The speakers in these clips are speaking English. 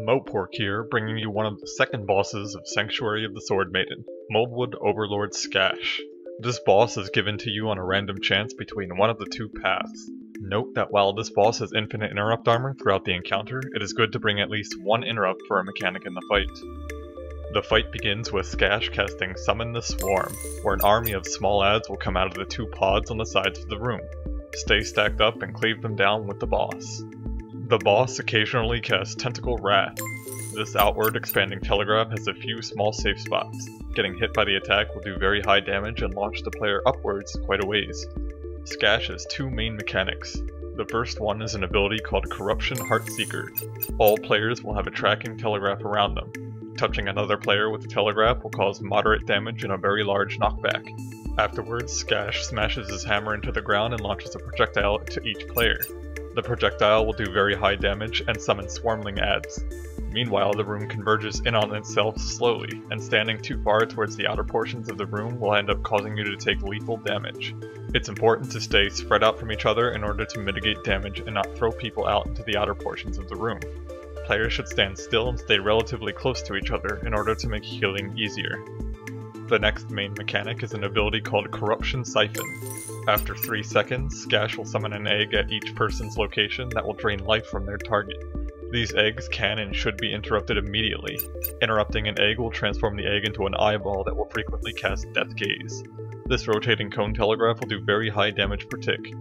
Moepork here, bringing you one of the second bosses of Sanctuary of the Sword Maiden, Moldwood Overlord Skash. This boss is given to you on a random chance between one of the two paths. Note that while this boss has infinite interrupt armor throughout the encounter, it is good to bring at least one interrupt for a mechanic in the fight. The fight begins with Skash casting Summon the Swarm, where an army of small adds will come out of the two pods on the sides of the room. Stay stacked up and cleave them down with the boss. The boss occasionally casts Tentacle Wrath. This outward expanding telegraph has a few small safe spots. Getting hit by the attack will do very high damage and launch the player upwards quite a ways. Skash has two main mechanics. The first one is an ability called Corruption Heartseeker. All players will have a tracking telegraph around them. Touching another player with the telegraph will cause moderate damage and a very large knockback. Afterwards, Skash smashes his hammer into the ground and launches a projectile to each player. The projectile will do very high damage and summon swarmling adds. Meanwhile, the room converges in on itself slowly, and standing too far towards the outer portions of the room will end up causing you to take lethal damage. It's important to stay spread out from each other in order to mitigate damage and not throw people out into the outer portions of the room. Players should stand still and stay relatively close to each other in order to make healing easier. The next main mechanic is an ability called Corruption Siphon. After 3 seconds, Skash will summon an egg at each person's location that will drain life from their target. These eggs can and should be interrupted immediately. Interrupting an egg will transform the egg into an eyeball that will frequently cast Death Gaze. This rotating cone telegraph will do very high damage per tick.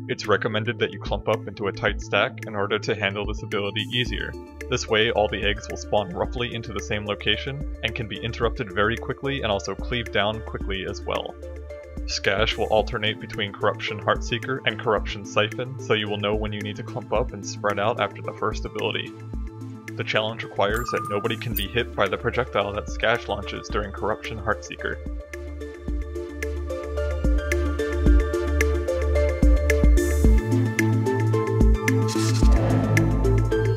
It's recommended that you clump up into a tight stack in order to handle this ability easier. This way, all the eggs will spawn roughly into the same location, and can be interrupted very quickly and also cleaved down quickly as well. Skash will alternate between Corruption Heartseeker and Corruption Siphon, so you will know when you need to clump up and spread out after the first ability. The challenge requires that nobody can be hit by the projectile that Skash launches during Corruption Heartseeker.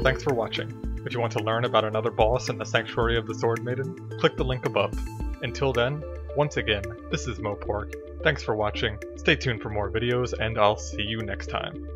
Thanks for watching. If you want to learn about another boss in the Sanctuary of the Sword Maiden, click the link above. Until then, once again, this is moepork. Thanks for watching, stay tuned for more videos, and I'll see you next time.